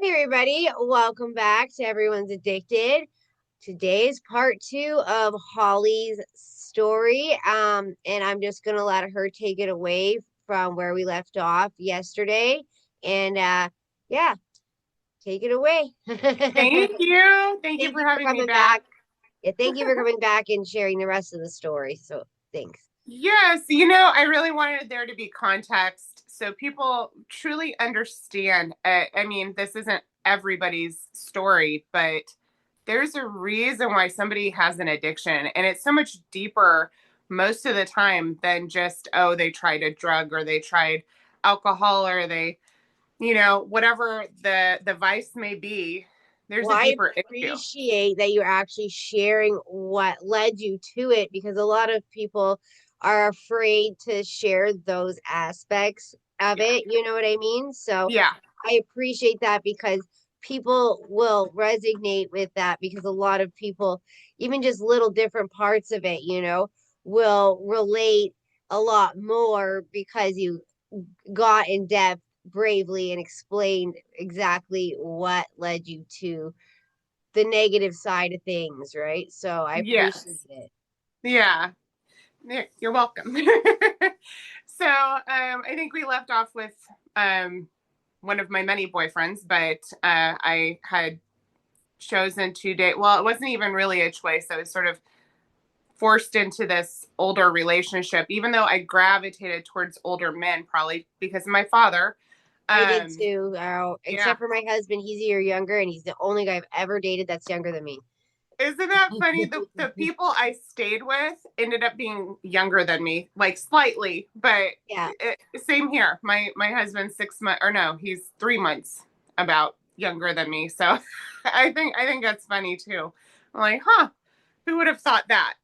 Hey everybody, welcome back to Everyone's Addicted. Today's part two of Holly's story. And I'm just gonna let her take it away from where we left off yesterday. And yeah, take it away. Thank you. Thank you Thank for you for having me coming back. back. Yeah, thank you for coming back and sharing the rest of the story. So thanks. Yes, I really wanted there to be context so people truly understand. This isn't everybody's story, but there's a reason why somebody has an addiction, and it's so much deeper most of the time than just, oh, they tried a drug or they tried alcohol or whatever the vice may be. There's Well, a I deeper issue. appreciate that you're actually sharing what led you to it because a lot of people are afraid to share those aspects of Yeah. it. You know what I mean? So Yeah. I appreciate that because people will resonate with that because a lot of people, even just little different parts of it, will relate a lot more because you got in depth bravely and explained exactly what led you to the negative side of things, right? So I appreciate Yes. it. Yeah. You're welcome. So I think we left off with one of my many boyfriends, but I had chosen to date. Well, it wasn't even really a choice. I was sort of forced into this older relationship, even though I gravitated towards older men, probably because of my father. I did Um, too. yeah. Except for my husband, he's a year younger, and he's the only guy I've ever dated that's younger than me. Isn't that funny? The people I stayed with ended up being younger than me, like slightly, but Yeah, same here. My husband's 6 months, or no, he's 3 months about younger than me. So I think that's funny too. I'm like, huh, who would have thought that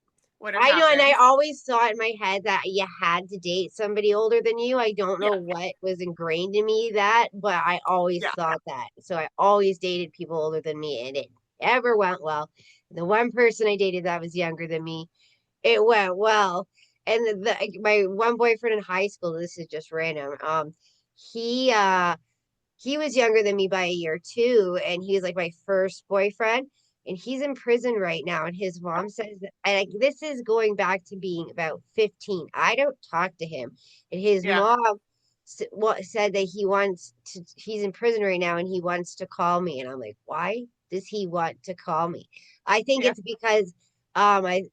would have I know, and I happened? always thought in my head that you had to date somebody older than you. I don't Yeah, know what was ingrained in me that, but I always yeah, thought that. So I always dated people older than me, and it never went well. The one person I dated that was younger than me, it went well. And my one boyfriend in high school, this is just random. He uh he was younger than me by a year too, and he was like my first boyfriend. And he's in prison right now. And his mom says that, and this is going back to being about 15. I don't talk to him. And his yeah, mom said that he's in prison right now and he wants to call me. And I'm like, why does he want to call me? I think yeah, it's because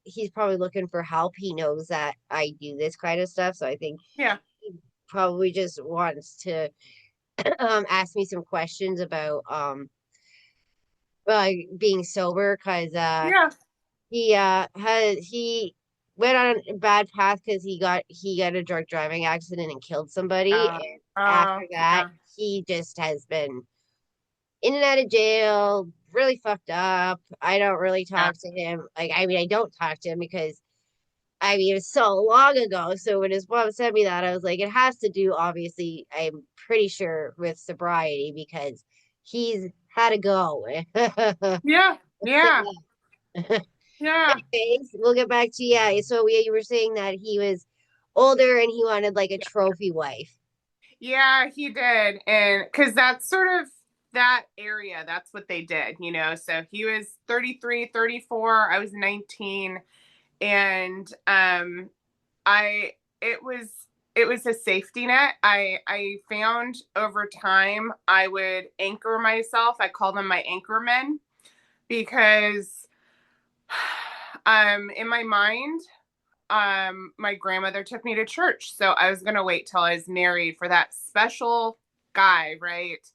he's probably looking for help. He knows that I do this kind of stuff. So I think yeah, he probably just wants to asked me some questions about being sober because yeah. he went on a bad path because he got a drunk driving accident and killed somebody, Uh, and after that yeah, he just has been in and out of jail, really fucked up. I don't really yeah, talk to him. Like, I mean, I don't talk to him because it was so long ago. So when his mom sent me that, I was like, it has to do, obviously, I'm pretty sure, with sobriety because he's had to go. yeah, yeah, yeah. Anyways, we'll get back to, yeah. So yeah, you were saying that he was older and he wanted like a trophy wife. Yeah, he did. And because that's sort of that area, that's what they did. So he was 33, 34. I was 19. And I, it was, it was a safety net. I found over time I would anchor myself. I call them my anchormen because, in my mind, my grandmother took me to church, so I was gonna wait till I was married for that special guy, right?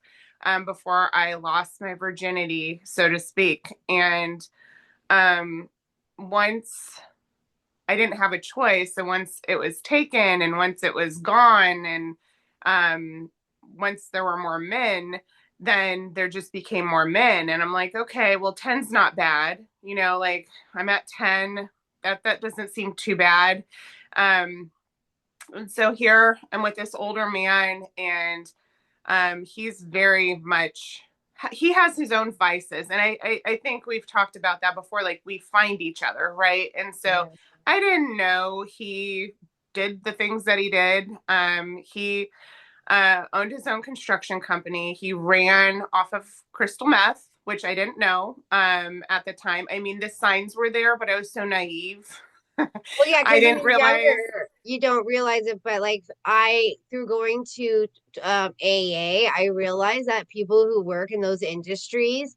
Before I lost my virginity, so to speak. And um once I didn't have a choice, and once it was taken and once it was gone, and um once there were more men, then there just became more men. And I'm like, okay, well, 10's not bad, like I'm at 10. That doesn't seem too bad. um and so here I'm with this older man, and he's very much, he has his own vices. And I think we've talked about that before, like we find each other, right? And so Yeah. I didn't know he did the things that he did. He owned his own construction company. He ran off of crystal meth, which I didn't know at the time. I mean, the signs were there, but I was so naive. Well, yeah, I because when didn't you're realize. younger, you don't realize it. But like through going to AA, I realized that people who work in those industries,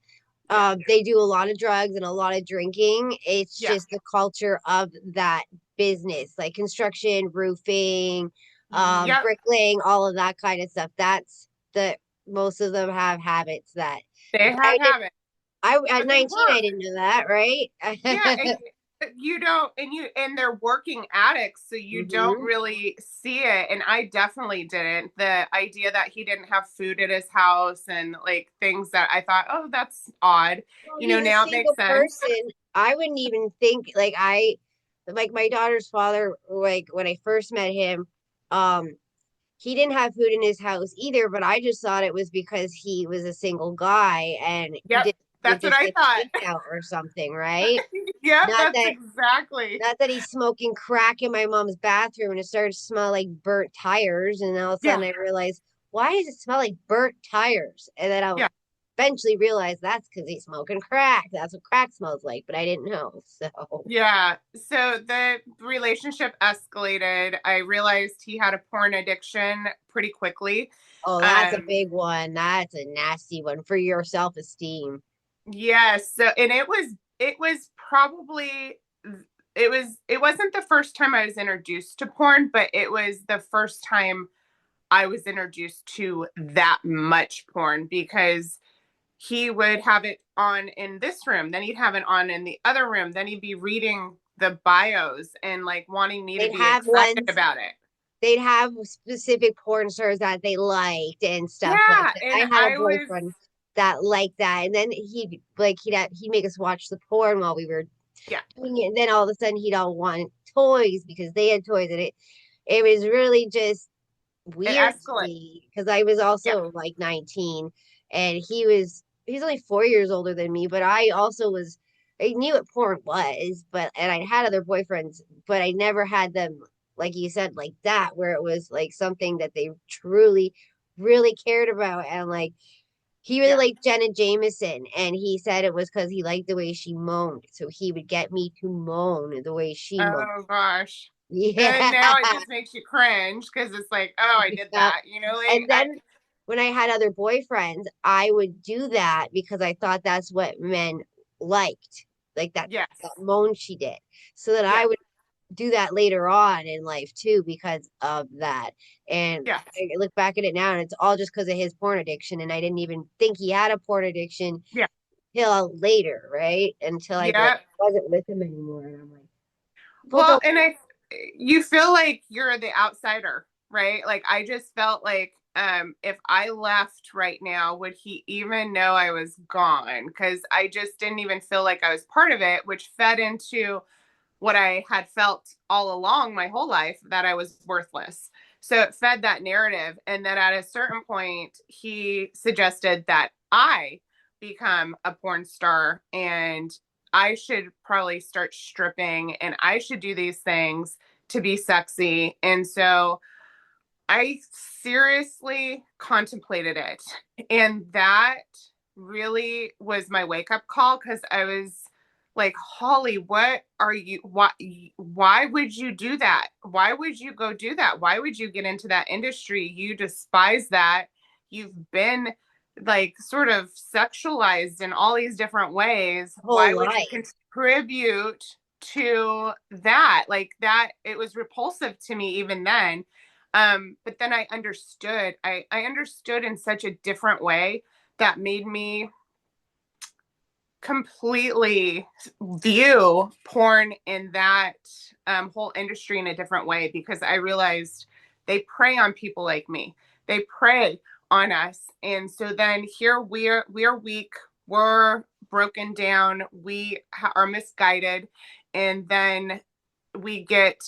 Yeah, they do a lot of drugs and a lot of drinking. It's yeah, just the culture of that business, like construction, roofing, yep. bricklaying, all of that kind of stuff. That's the most of them have habits that. They But I have did. habits, I at but they 19, I work. didn't know that, right? Yeah, and you don't, and they're working addicts, so you don't hmm really see it. And I definitely didn't. The idea that he didn't have food at his house and like things that I thought, oh, that's odd. Well, he's a Now it makes single sense. person. I wouldn't even think like my daughter's father, like when I first met him, um, he didn't have food in his house either, but I just thought it was because he was a single guy and he Yep, didn't would that's what just I get thought. takeout or something, right? Yep, Not that's that exactly. not that he's smoking crack in my mom's bathroom and it started to smell like burnt tires, and all of a sudden Yeah, I realized, why does it smell like burnt tires? And then I yeah. eventually realized that's because he's smoking crack. That's what crack smells like, but I didn't know. So, Yeah. So the relationship escalated. I realized he had a porn addiction pretty quickly. oh, that's a Um, big one. That's a nasty one for your self-esteem. yes. So, and it was probably, it wasn't the first time I was introduced to porn, but it was the first time I was introduced to that much porn because he would have it on in this room, then he'd have it on in the other room, then he'd be reading the bios and like wanting me to They'd be have excited ones, about it. they'd have specific porn stars that they liked and stuff like Yeah, that. and I had a I was, boyfriend that liked that, and then he'd make us watch the porn while we were yeah, doing it, and then all of a sudden he'd all want toys because they had toys, and it was really just it weird to escalated. me because I was Yeah, also like 19 and he's only 4 years older than me, but I knew what porn was, but and I had other boyfriends, but I never had them like you said, like that, where it was like something that they truly, really cared about. And like he really yeah. liked Jenna Jameson, and he said it was because he liked the way she moaned. So he would get me to moan the way she moaned. Oh gosh. And Yeah. now it just makes you cringe because it's like, oh, I did Yeah. that. Like And then when I had other boyfriends, I would do that because I thought that's what men liked, like that yes, moan she did. So that yeah, I would do that later on in life too because of that. And yeah, I look back at it now, and it's all just because of his porn addiction. And I didn't even think he had a porn addiction yeah, till later, right? Until I like yeah. wasn't with him anymore, and I'm like, people Well, don't. and you feel like you're the outsider, right? Like I just felt like if I left right now, would he even know I was gone? Because I just didn't even feel like I was part of it, which fed into what I had felt all along my whole life, that I was worthless. So it fed that narrative. And then at a certain point, he suggested that I become a porn star and I should probably start stripping and I should do these things to be sexy. And so I seriously contemplated it. And that really was my wake up call because I was like, Holly, what are you, why would you do that? Why would you go do that? Why would you get into that industry? You despise that. You've been like sort of sexualized in all these different ways. Whole Why would you life. contribute to that? Like that, it was repulsive to me even then. But then I understood. I understood in such a different way that made me completely view porn in that whole industry in a different way because I realized they prey on people like me. They prey on us, and so then here we're weak, we're broken down, we are misguided, and then we get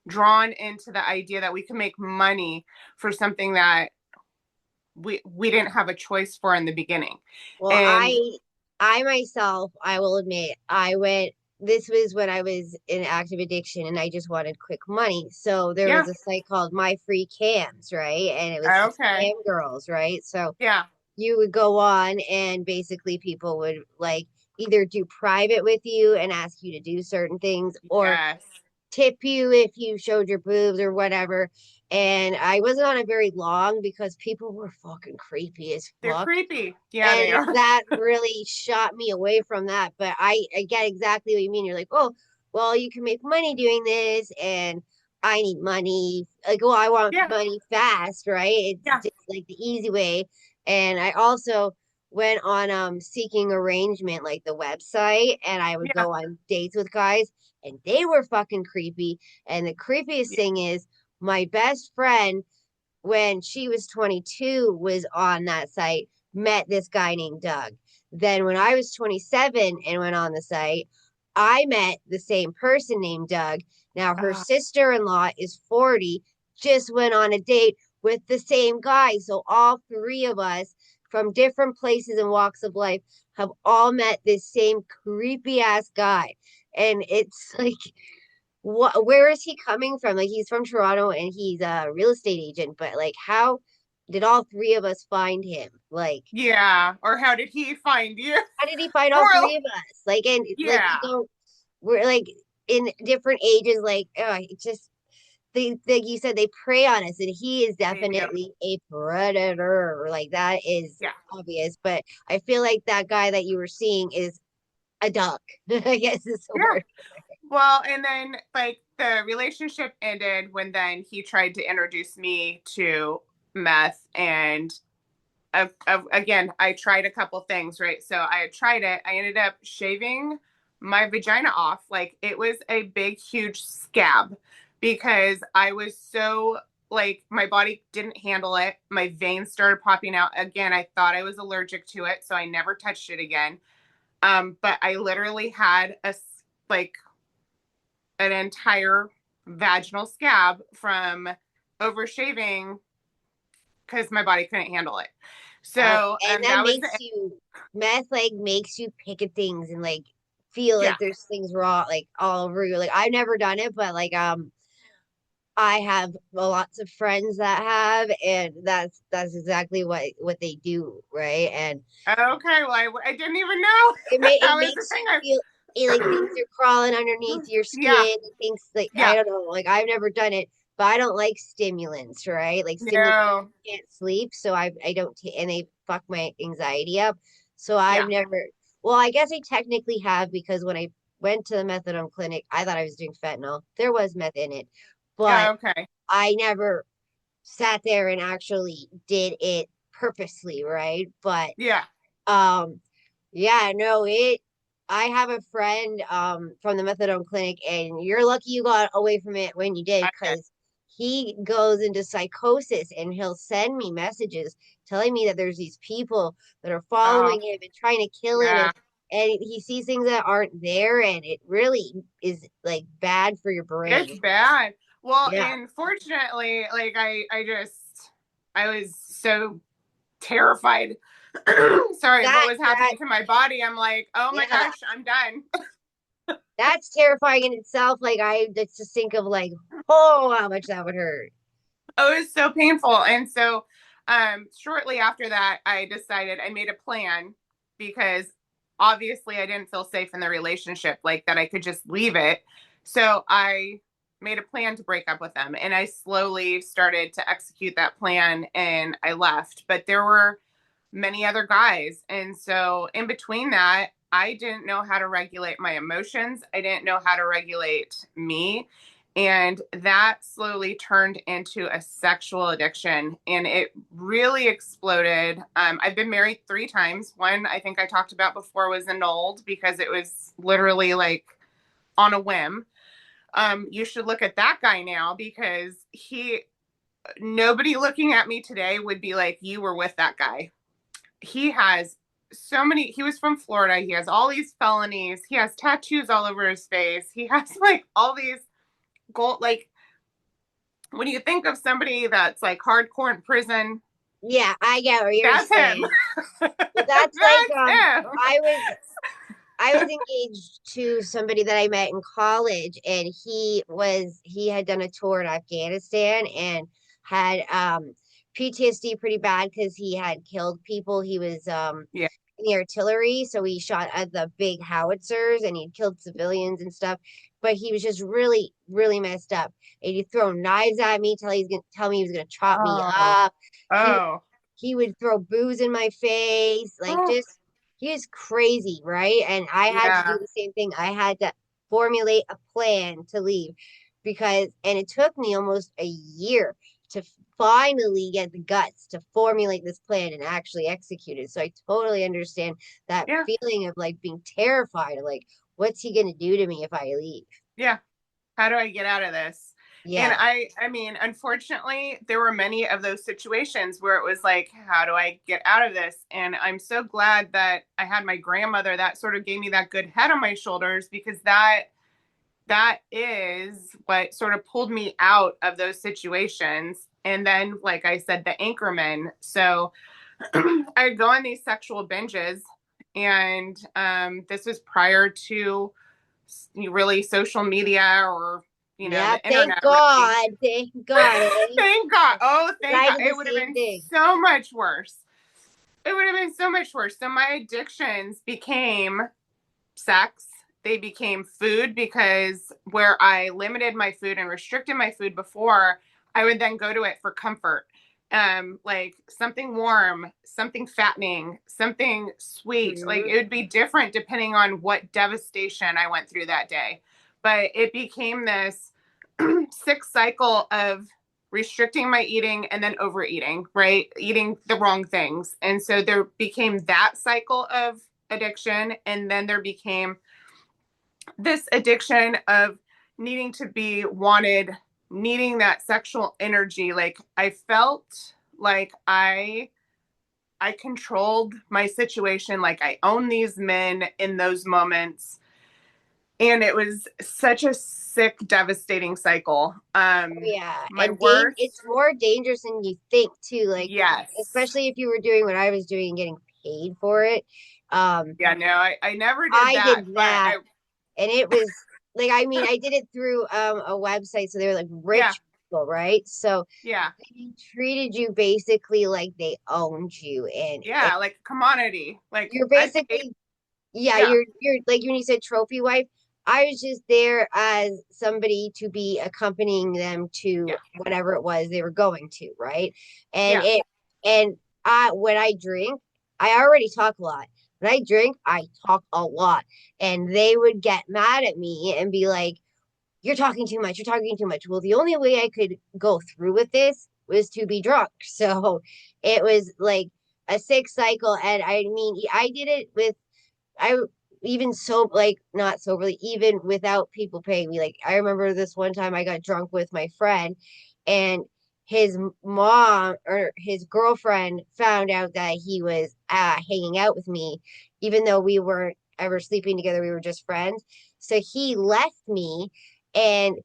drawn into the idea that we can make money for something that we didn't have a choice for in the beginning. Well, And I myself, I will admit, I went this was when I was in active addiction and I just wanted quick money. So there Yeah. was a site called My Free Cams, right? And it was just Okay. cam girls, right? So Yeah. you would go on and basically people would like either do private with you and ask you to do certain things or Yes. tip you if you showed your boobs or whatever. And I wasn't on it very long because people were fucking creepy as They're fuck. creepy. Yeah, And they are. that really shot me away from that. But I get exactly what you mean. You're like, oh, well, you can make money doing this, and I need money. Like, well, I want Yeah. money fast, right? It's Yeah. just like the easy way. And I also went on seeking arrangement, like the website, and I would Yeah. go on dates with guys, and they were fucking creepy. And the creepiest Yeah. thing is my best friend when she was 22 was on that site, met this guy named Doug. Then when I was 27 and went on the site, I met the same person named Doug. Now her Uh, sister-in-law is 40, just went on a date with the same guy. So all three of us from different places and walks of life have all met this same creepy ass guy. And it's like where is he coming from? Like he's from Toronto and he's a real estate agent, but like how did all three of us find him? Like yeah. Or how did he find you? how did he find all More. three of us? Like and like we Yeah. don't we're like in different ages, like it just they like you said, they prey on us and he is They do. definitely a predator. Like that is Yeah. obvious. But I feel like that guy that you were seeing is a duck, I guess is the Yeah. word. Well, and then like the relationship ended when then he tried to introduce me to meth and again, I tried a couple things, right? So I had tried it. I ended up shaving my vagina off. Like it was a big, huge scab because I was so like my body didn't handle it. My veins started popping out again. I thought I was allergic to it, so I never touched it again. But I literally had like an entire vaginal scab from overshaving because my body couldn't handle it. So And that that was makes you meth like makes you pick at things and like feel yeah. like there's things wrong like all over you. Like I've never done it, but like I have lots of friends that have, and that's exactly what they do, right? And Okay, well, I didn't even know it that was the makes thing. you feel it like things are crawling underneath your Yeah, skin. Things like I yeah, don't know, like I've never done it, but I don't like stimulants, right? Like stimulants no, can't sleep, so I don't and they fuck my anxiety up. So I've yeah, never. Well, I guess I technically have because when I went to the methadone clinic, I thought I was doing fentanyl. There was meth in it, but okay, I never sat there and actually did it purposely, right? But yeah, um yeah, no, it I have a friend from the methadone clinic and you're lucky you got away from it when you did I did. because he goes into psychosis and he'll send me messages telling me that there's these people that are Oh, following him and trying to kill him yeah, and he sees things that aren't there and it really is like bad for your it's brain. bad. Well, Yeah. and fortunately, like I was so terrified. Sorry, of what That was that happening to my body. I'm like, oh my yeah. gosh, I'm done. That's terrifying in itself. Like I just think of like, oh, how much that would hurt. Oh, it was so painful. And so shortly after that, I decided I made a plan because obviously I didn't feel safe in the relationship, like that I could just leave it. So I made a plan to break up with them. And I slowly started to execute that plan and I left. But there were many other guys. And so in between that, I didn't know how to regulate my emotions. I didn't know how to regulate me. And that slowly turned into a sexual addiction and it really exploded. I've been married 3 times. One, I think I talked about before, was annulled because it was literally like on a whim. You should look at that guy now because nobody looking at me today would be like, you were with that guy. He has so many, he was from Florida. He has all these felonies. He has tattoos all over his face. He has like all these gold, like when you think of somebody that's like hardcore in prison, Yeah, I get what you're that's him. saying. But that's like That's him. I was I was engaged to somebody that I met in college, and he had done a tour in Afghanistan and had PTSD pretty bad because he had killed people. He was Yeah. in the artillery, so he shot at the big howitzers and he killed civilians and stuff. But he was just really, really messed up. And he'd throw knives at me till he's gonna tell me he was gonna chop me Oh. up. He Oh. he would throw booze in my face, like Oh. just he was crazy, right? And I had to do Yeah. the same thing. I had to formulate a plan to leave and it took me almost a year to finally get the guts to formulate this plan and actually execute it. So I totally understand that Yeah. feeling of like being terrified, of like, what's he going to do to me if I leave? Yeah. How do I get out of this? And Yeah. I mean, unfortunately, there were many of those situations where it was like, how do I get out of this? And I'm so glad that I had my grandmother that sort of gave me that good head on my shoulders, because that is what sort of pulled me out of those situations. And then, like I said, the anchorman. So I'd go on these sexual binges, and this was prior to really social media, or Yeah. the Thank internet, really. God. Thank God. Eh? Thank God. Oh, thank I God. did the It would have same been thing. so much worse. It would have been so much worse. So my addictions became sex. They became food, because where I limited my food and restricted my food before, I would then go to it for comfort. Like something warm, something fattening, something sweet. Like Mhm. it would be different depending on what devastation I went through that day. But it became this sick cycle of restricting my eating and then overeating, right? Eating the wrong things. And so there became that cycle of addiction. And then there became this addiction of needing to be wanted, needing that sexual energy. Like I felt like I controlled my situation, like I owned these men in those moments. And it was such a sick, devastating cycle. Yeah, My and it's worst, more dangerous than you think too. Like, yes. especially if you were doing what I was doing and getting paid for it. Um, Yeah, no, I never did I that, did but that, I, and it was like, I mean, I did it through a website, so they were like yeah, rich people, right? So yeah, they treated you basically like they owned you, and yeah, like commodity. Like you're I'd pay, basically, yeah, yeah, you're like when you said trophy wife, I was just there as somebody to be accompanying them to yeah, whatever it was they were going to, right? And yeah, it and I when I drink, I already talk a lot. When I drink, I talk a lot. And they would get mad at me and be like, you're talking too much, you're talking too much. Well, the only way I could go through with this was to be drunk. So it was like a sick cycle. And I mean, I did it with I even so like not soberly, even without people paying me. Like I remember this one time I got drunk with my friend, and his mom or his girlfriend found out that he was hanging out with me, even though we weren't ever sleeping together. We were just friends. So he left me, and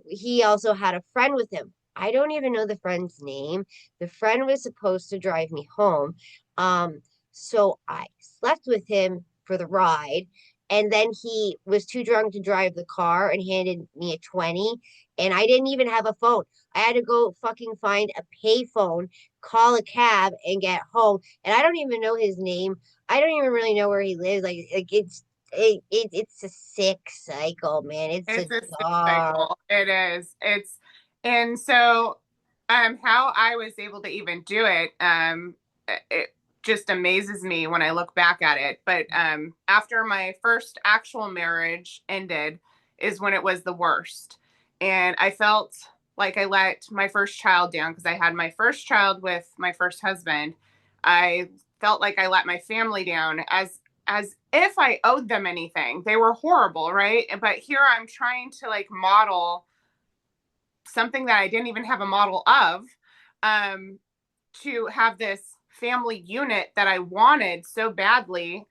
he also had a friend with him. I don't even know the friend's name. The friend was supposed to drive me home. Um, so I slept with him for the ride. And then he was too drunk to drive the car and handed me a 20. And I didn't even have a phone. I had to go fucking find a payphone, call a cab, and get home. And I don't even know his name. I don't even really know where he lives. Like it's a sick cycle, man. It's a it's a sick dark. cycle. It is. It's, and so, how I was able to even do it, it just amazes me when I look back at it. But after my first actual marriage ended, is when it was the worst, and I felt like I let my first child down, because I had my first child with my first husband. I felt like I let my family down, as if I owed them anything. They were horrible, right? But here I'm trying to like model something that I didn't even have a model of, um, to have this family unit that I wanted so badly,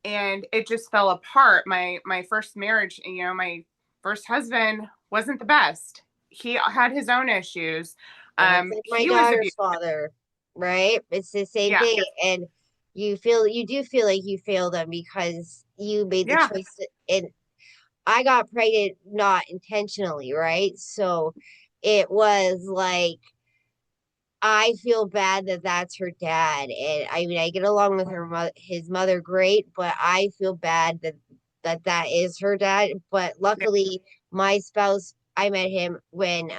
and it just fell apart. My first marriage, my first husband wasn't the best. He had his own issues. That's like my He was daughter's abusive. father, right? It's the same Yeah, thing. And you do feel like you failed them because you made the Yeah. choice and I got pregnant not intentionally, right? So it was like I feel bad that that's her dad, and I mean I get along with his mother great, but I feel bad that is her dad. But Yeah. luckily, my spouse, I met him when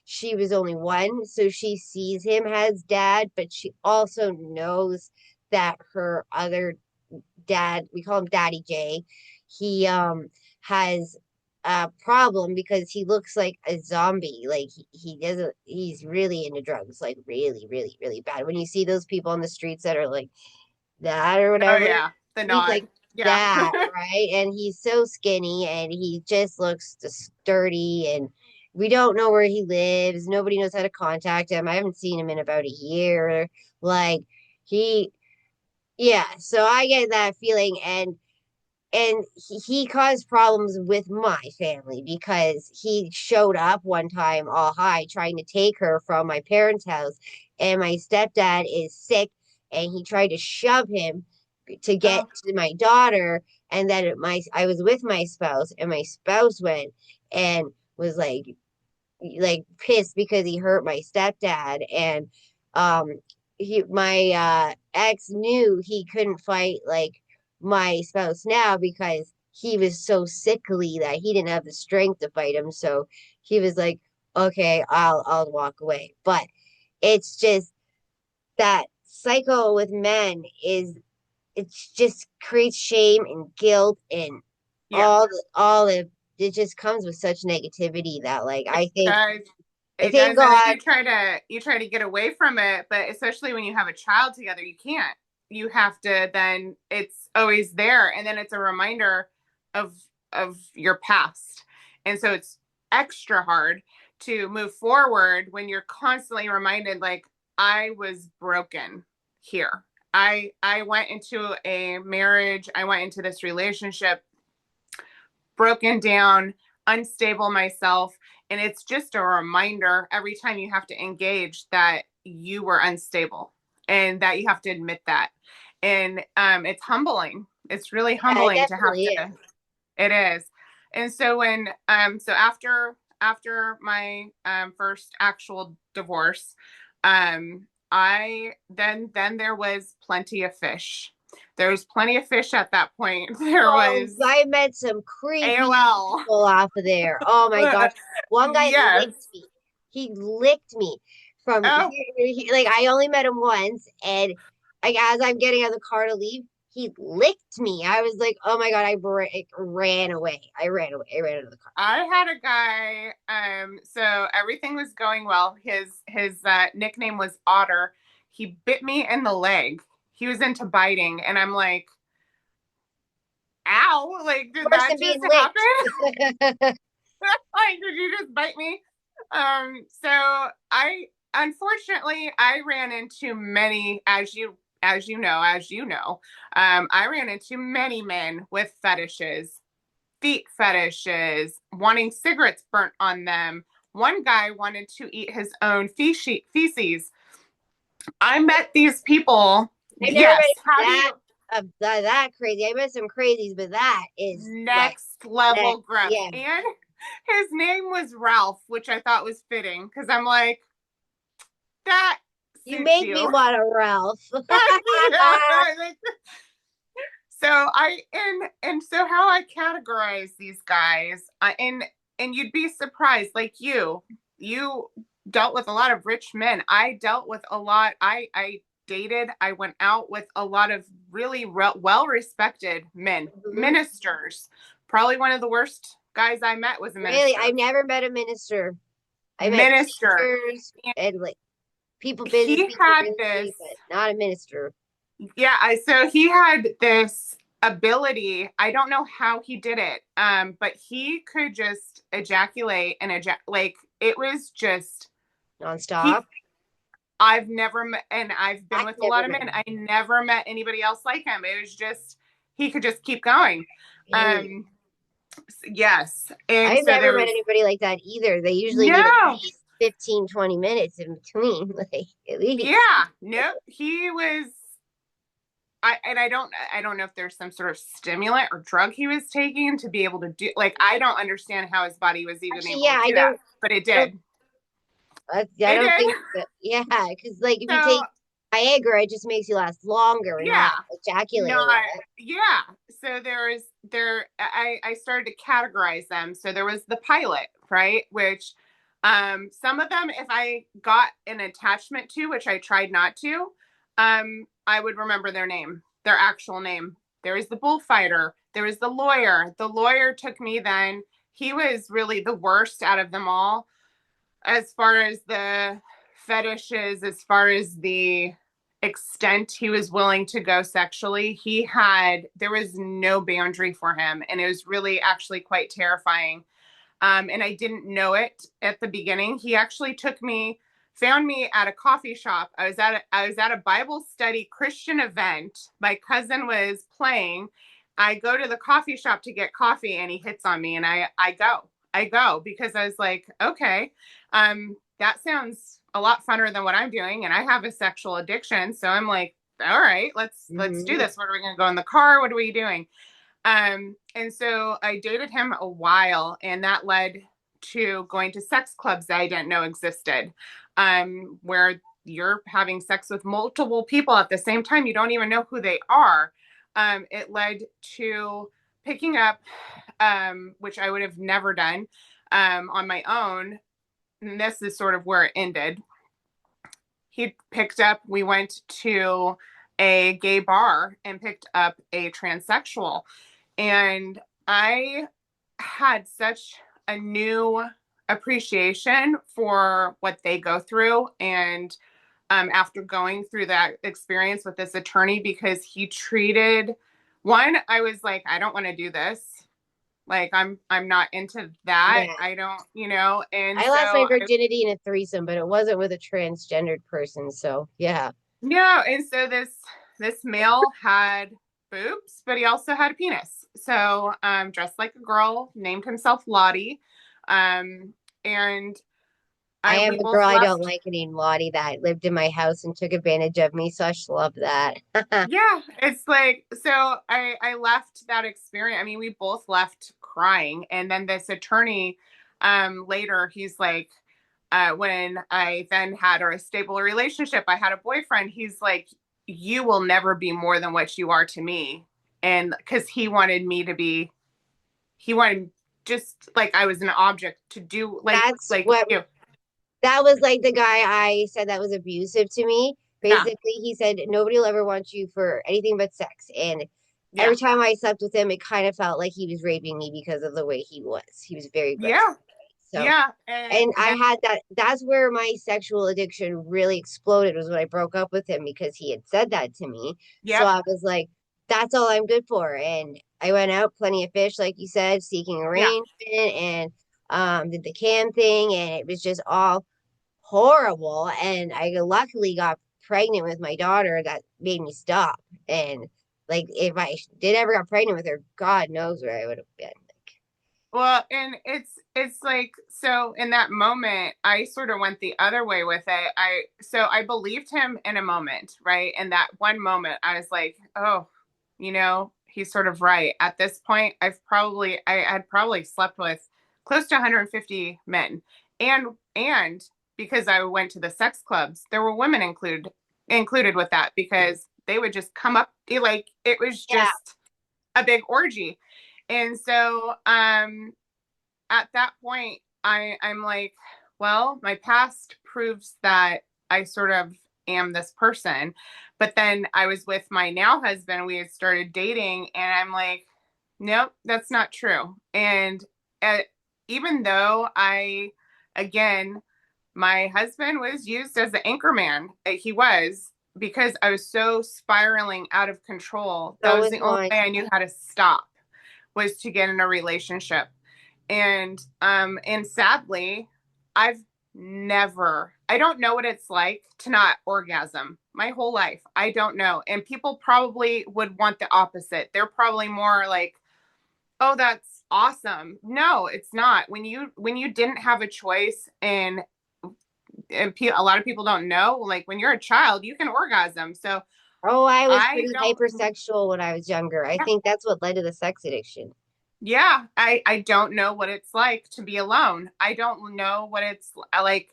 she was only one, so she sees him as dad, but she also knows that her other dad, we call him Daddy J, he has a problem because he looks like a zombie. Like he doesn't he's really into drugs, like really, really, really bad. When you see those people on the streets that are like that or Oh whatever, yeah. The he's like nod. Yeah. that, right? And he's so skinny and he just looks just dirty and we don't know where he lives. Nobody knows how to contact him. I haven't seen him in about a year. Like he yeah, so I get that feeling and he caused problems with my family because he showed up one time all high trying to take her from my parents' house and my stepdad is sick and he tried to shove him to get Oh, to my daughter and then my I was with my spouse and my spouse went and was like pissed because he hurt my stepdad and um my ex knew he couldn't fight like my spouse now because he was so sickly that he didn't have the strength to fight him so he was like okay I'll walk away but it's just that cycle with men is it just creates shame and guilt and yeah. all the it just comes with such negativity that like It does. I It thank does. And then God. you try to get away from it, but especially when you have a child together, you can't. You have to then it's always there. And then it's a reminder of your past. And so it's extra hard to move forward when you're constantly reminded like I was broken here. I went into a marriage, I went into this relationship broken down, unstable myself. And it's just a reminder every time you have to engage that you were unstable and that you have to admit that. And it's humbling. It's really Yeah, it humbling to have definitely to, is. it is. And so so after my first actual divorce, then there was plenty of fish. There was plenty of fish at that point. There Oh, was I met some creepy AOL. people off of there. Oh my gosh. One guy Yes. licked me. He licked me from Oh, like I only met him once and like as I'm getting out of the car to leave, he licked me. I was like, oh my God, ran away. I ran away. I ran out of the car. I had a guy. So everything was going well. His nickname was Otter. He bit me in the leg. He was into biting, and I'm like, "Ow! Like, did Worse that than being just happen? licked. Like, did you just bite me?" So I unfortunately I ran into many, as you know, I ran into many men with fetishes, feet fetishes, wanting cigarettes burnt on them. One guy wanted to eat his own feces. I met these people. I've never Yes. met How do that you that crazy. I met some crazies, but that is like next level growth? yeah. And his name was Ralph, which I thought was fitting because I'm like, that You suits make me you. want a Ralph. So and so how I categorize these guys, and you'd be surprised, like you dealt with a lot of rich men. I dealt with a lot. I dated. I went out with a lot of really well respected men, Mhm. ministers. Probably one of the worst guys I met was a Really, minister. I've never met a minister. I met Minister. teachers And and like people, business he people, had real this estate, but not a minister. Yeah, so he had this ability. I don't know how he did it, but he could just ejaculate and like it was just he. Nonstop. I've never met, and I've been I've with a never lot of met men. him. I never met anybody else like him. It was just he could just keep going. Really. Um, yes, and I've so never there met was anybody like that either. They usually need at no, least 15, 20 minutes in between, like at least. yeah, nope. He was. I don't know if there's some sort of stimulant or drug he was taking to be able to do, like, I don't understand how his body was even Actually, able yeah, to do that, but it I don't, did. I It don't did. think that. Yeah, because like if you So take Viagra, it just makes you last longer and not yeah, ejaculate a not lot. yeah. So I started to categorize them. So there was the pilot, right? Which some of them, if I got an attachment to, which I tried not to, I would remember their name, their actual name. There was the bullfighter, there was the lawyer. The lawyer took me then. He was really the worst out of them all as far as the fetishes, as far as the extent he was willing to go sexually. There was no boundary for him. And it was really actually quite terrifying. And I didn't know it at the beginning. He actually found me at a coffee shop. I was at a Bible study Christian event. My cousin was playing. I go to the coffee shop to get coffee and he hits on me and I go because I was like, okay, that sounds a lot funner than what I'm doing. And I have a sexual addiction. So I'm like, all right, let's do Hmm. this. What are we going to go in the car? What are we doing? And so I dated him a while, and that led to going to sex clubs that I didn't know existed, where you're having sex with multiple people at the same time. You don't even know who they are. It led to picking up, which I would have never done on my own. And this is sort of where it ended. He picked up, we went to a gay bar and picked up a transsexual. And I had such a new appreciation for what they go through. And after going through that experience with this attorney, because he treated one, I was like, I don't want to do this. Like I'm not into that. Yeah, I don't, and I lost my so I virginity in a threesome, but it wasn't with a transgendered person. So yeah, no, and so this male had boobs, but he also had a penis. So dressed like a girl, named himself Lottie. And I I have we a girl both I don't left. like named Lottie that lived in my house and took advantage of me. So I just love that. Yeah, it's like so I left that experience. I mean, we both left crying. And then this attorney later, he's like, when I then had a stable relationship, I had a boyfriend. He's like, you will never be more than what you are to me. And because he wanted just like I was an object to do That's like what you. That was like the guy I said that was abusive to me. Yeah, Basically, he said nobody will ever want you for anything but sex. And yeah, every time I slept with him, it kind of felt like he was raping me because of the way he was. He was very aggressive. yeah, So, yeah. And and I then had that. That's where my sexual addiction really exploded, was when I broke up with him because he had said that to me. So yep, I was like, that's all I'm good for. And I went out, plenty of fish, like you said, seeking yeah. arrangement, and did the cam thing. And it was just all horrible. And I luckily got pregnant with my daughter. That made me stop. And like, if I did ever got pregnant with her, God knows where I would have been. Well, and it's like so in that moment, I sort of went the other way with it. I believed him in a moment, right? In that one moment, I was like, oh, he's sort of right. At this point, I had probably slept with close to 150 men. And because I went to the sex clubs, there were women included with that because they would just come up like it was Yeah, just a big orgy. And so at that point I'm like, well, my past proves that I sort of am this person. But then I was with my now husband, we had started dating, and I'm like, nope, that's not true. And uh, even though again, my husband was used as the anchor man. He was, because I was so spiraling out of control. That so was was the only mine. way I knew how to stop, was to get in a relationship. And sadly, I've I don't know what it's like to not orgasm my whole life. I don't know. And people probably would want the opposite. They're probably more like, oh, that's awesome. No, it's not. When you didn't have a choice, and a lot of people don't know, like when you're a child, you can orgasm. So Oh, I was I pretty don't, hypersexual when I was younger. I yeah, think that's what led to the sex addiction. yeah, I don't know what it's like to be alone. I don't know what it's like.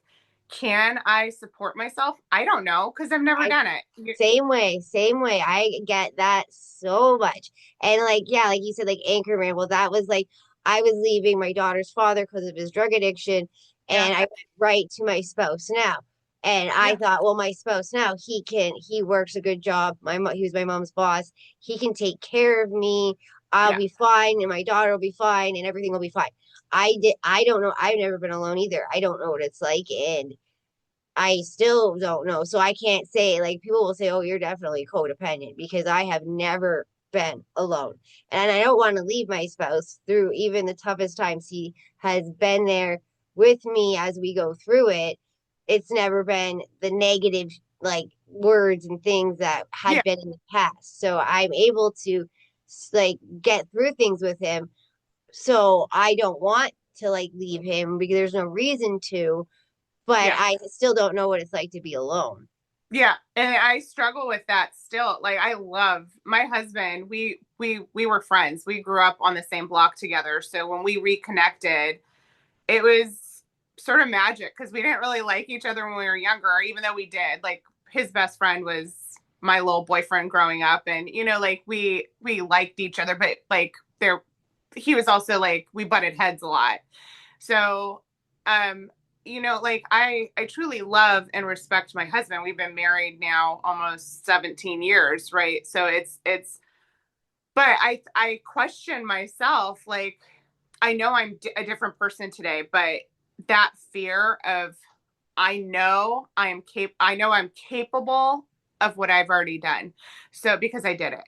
Can I support myself? I don't know because I've never I done it. Same way, same way. I get that so much. And like, yeah, like you said, like Anchorman. Well, that was like I was leaving my daughter's father because of his drug addiction, Yeah, and I went right to my spouse now. And I yeah, thought, well, my spouse now, he works a good job. He was my mom's boss. He can take care of me. I'll yeah, be fine, and my daughter will be fine, and everything will be fine. I don't know. I've never been alone either. I don't know what it's like, and I still don't know. So I can't say, like, people will say, oh, you're definitely codependent because I have never been alone. And I don't want to leave my spouse through even the toughest times. He has been there with me as we go through it. It's never been the negative, like, words and things that yeah, had been in the past. So I'm able to, like, get through things with him. So I don't want to, like, leave him because there's no reason to, but yeah. I still don't know what it's like to be alone. Yeah, and I struggle with that still. Like I love my husband. We were friends. We grew up on the same block together. So when we reconnected, it was sort of magic because we didn't really like each other when we were younger, even though we did. Like his best friend was my little boyfriend growing up, and like we liked each other, but like there he was also like we butted heads a lot. So, um, like I truly love and respect my husband. We've been married now almost 17 years, right? So but I question myself. Like, I know I'm a different person today, but that fear of I know I'm capable of what I've already done. So because I did it.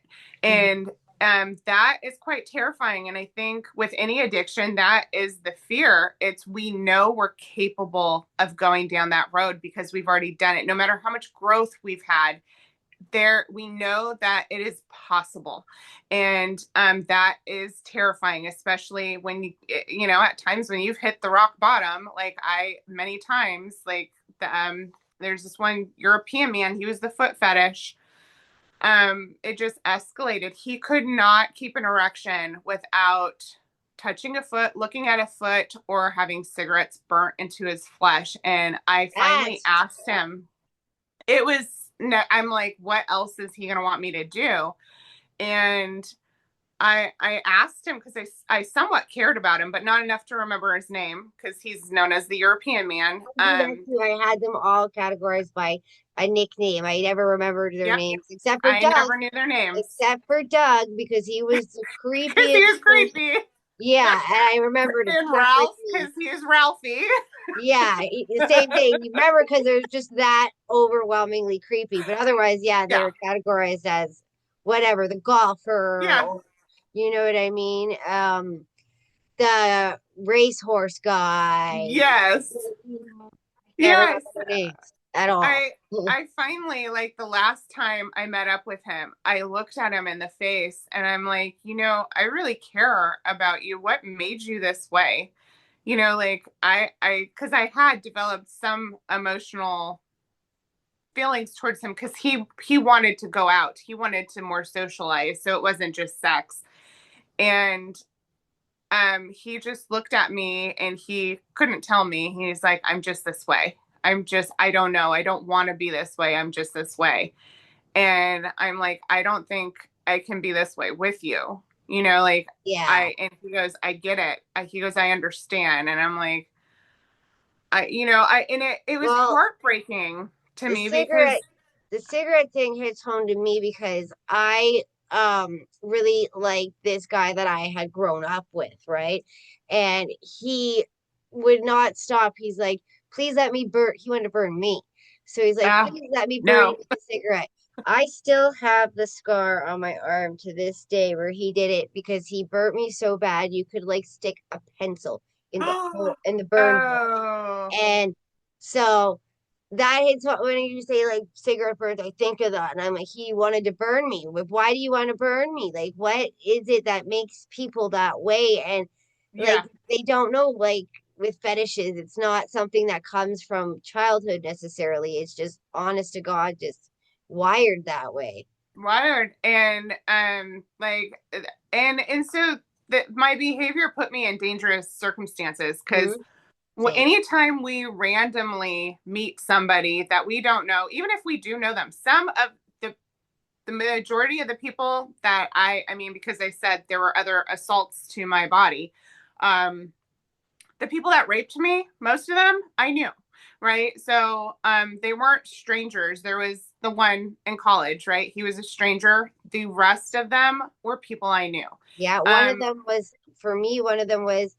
Mhm. And that is quite terrifying. And I think with any addiction, that is the fear. It's we know we're capable of going down that road because we've already done it. No matter how much growth we've had, there we know that it is possible, and that is terrifying, especially when at times when you've hit the rock bottom, like I many times, like there's this one European man, he was the foot fetish. It just escalated. He could not keep an erection without touching a foot, looking at a foot, or having cigarettes burnt into his flesh. And I finally That's asked him, it was no, I'm like, what else is he going to want me to do? And I asked him because I somewhat cared about him, but not enough to remember his name because he's known as the European man. I do that too. I had them all categorized by a nickname. I never remembered their Yep, names except for I Doug, never knew their names except for Doug because he was the because he creepiest was person. creepy. Yeah, and I remembered it And Ralph perfectly. because he was Ralphie. Yeah, the same thing. You remember because they're just that overwhelmingly creepy. But otherwise, yeah, Yeah, they're categorized as whatever, the golfer, yeah, or you know what I mean? The racehorse guy. yes, Can't yes. remember their names at all. I I finally, like the last time I met up with him, I looked at him in the face and I'm like, I really care about you. What made you this way? Like I cuz I had developed some emotional feelings towards him cuz he wanted to go out. He wanted to more socialize, so it wasn't just sex. And he just looked at me and he couldn't tell me. He's like, I'm just this way. I don't know. I don't want to be this way. I'm just this way. And I'm like, I don't think I can be this way with you. Like Yeah. and he goes, I get it. He goes, I understand. And I'm like, and it was Well, heartbreaking to the me because, cigarette the cigarette thing hits home to me because I really like this guy that I had grown up with, right? And he would not stop. He's like, please let me burn. He wanted to burn me. So he's like, uh, please let me burn you no. with a cigarette. I still have the scar on my arm to this day where he did it because he burnt me so bad you could like stick a pencil in the hole in the burn hole. Oh, And so that hits what when you say like cigarette burns, I think of that. And I'm like, he wanted to burn me. Like, why do you want to burn me? Like, what is it that makes people that way? And like yeah. they don't know, like with fetishes, it's not something that comes from childhood necessarily. It's just honest to God, just wired that way. Wired. And like and so that my behavior put me in dangerous circumstances because Hmm. Same. anytime we randomly meet somebody that we don't know, even if we do know them, some of the the majority of the people that I mean, because I said there were other assaults to my body, um, the people that raped me, most of them I knew, right? So they weren't strangers. There was the one in college, right? He was a stranger. The rest of them were people I knew. Yeah, one of Um, them was for me. One of them was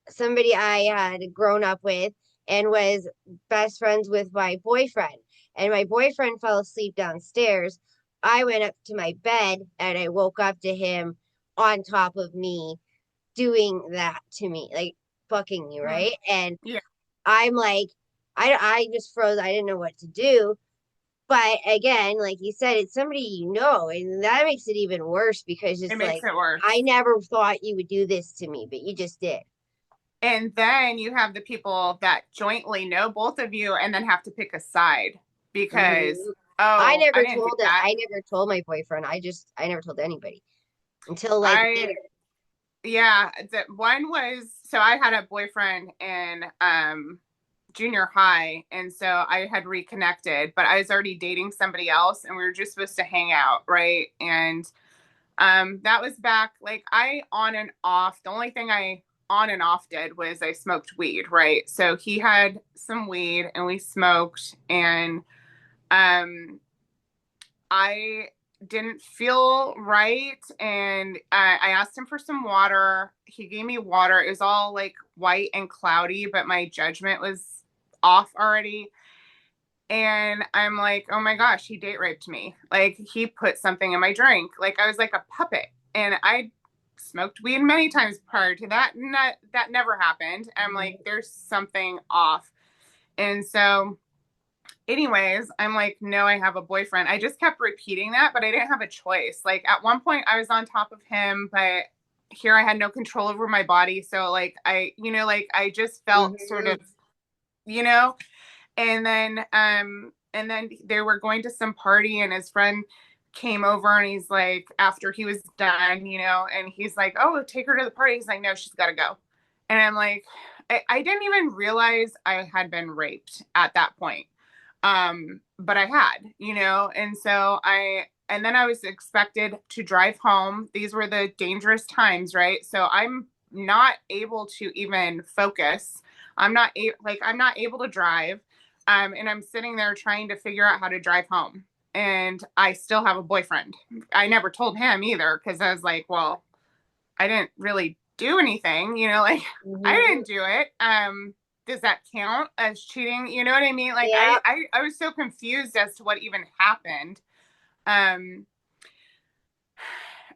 somebody I had grown up with and was best friends with my boyfriend. And my boyfriend fell asleep downstairs. I went up to my bed and I woke up to him on top of me doing that to me, like fucking me, right? And yeah, I'm like, I just froze. I didn't know what to do. But again, like you said, it's somebody you know, and that makes it even worse because it it's makes like, it I worse. never thought you would do this to me, but you just did. And then you have the people that jointly know both of you and then have to pick a side because, Mhm. I oh, I never didn't do told it. that. I never told my boyfriend. I never told anybody until like later. I, yeah, that one was, so I had a boyfriend in junior high. And so I had reconnected, but I was already dating somebody else and we were just supposed to hang out. Right. And that was back like I on and off. The only thing I on and off did was I smoked weed, right? So he had some weed and we smoked and um I didn't feel right and I asked him for some water. He gave me water. It was all like white and cloudy, but my judgment was off already. And I'm like, oh my gosh, he date raped me. Like he put something in my drink. Like I was like a puppet. And I smoked weed many times prior to that. That never happened. I'm like, Mhm. there's something off. And so, anyways, I'm like, no, I have a boyfriend. I just kept repeating that, but I didn't have a choice. Like at one point I was on top of him, but here I had no control over my body. So like like I just felt sort of, Mhm. you know, and then they were going to some party and his friend came over and he's like after he was done, and he's like, oh, take her to the party. He's like, no, she's got to go. And I'm like, I didn't even realize I had been raped at that point. But I had, and so and then I was expected to drive home. These were the dangerous times, right? So I'm not able to even focus. I'm not able to drive. And I'm sitting there trying to figure out how to drive home. And I still have a boyfriend. I never told him either because I was like, well, I didn't really do anything, like I Mhm. didn't do it. Does that count as cheating? You know what I mean? Like Yeah. I was so confused as to what even happened. Um,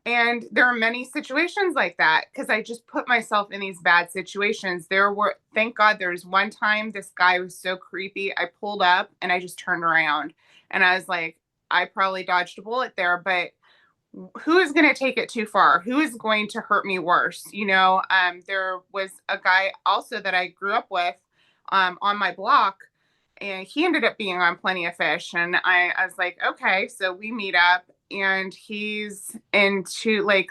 and there are many situations like that because I just put myself in these bad situations. Thank God, there was one time this guy was so creepy. I pulled up and I just turned around and I was like, I probably dodged a bullet there, but who is going to take it too far? Who is going to hurt me worse? There was a guy also that I grew up with on my block, and he ended up being on Plenty of Fish. And I was like, okay, so we meet up, and he's into like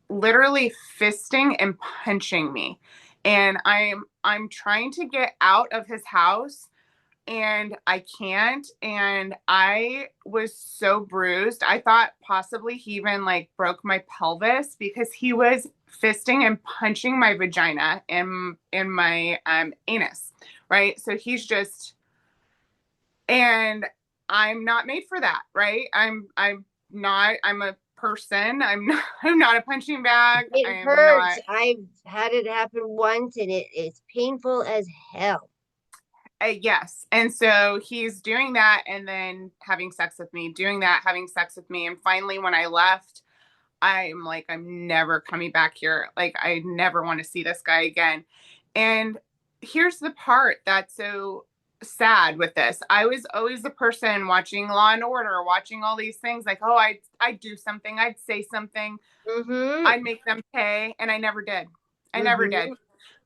literally fisting and punching me. And I'm trying to get out of his house and I can't. And I was so bruised. I thought possibly he even like broke my pelvis because he was fisting and punching my vagina and in my anus. Right. So he's just and I'm not made for that, right? I'm not I'm a person. I'm not a punching bag. I It am hurts. not I've had it happen once and it's painful as hell. yes. And so he's doing that and then having sex with me, doing that, having sex with me. And finally, when I left, I'm like, I'm never coming back here. Like, I never want to see this guy again. And here's the part that's so sad with this. I was always the person watching Law and Order, watching all these things like, oh, I'd do something, I'd say something, Mm-hmm. I'd make them pay. And I never did. I never did.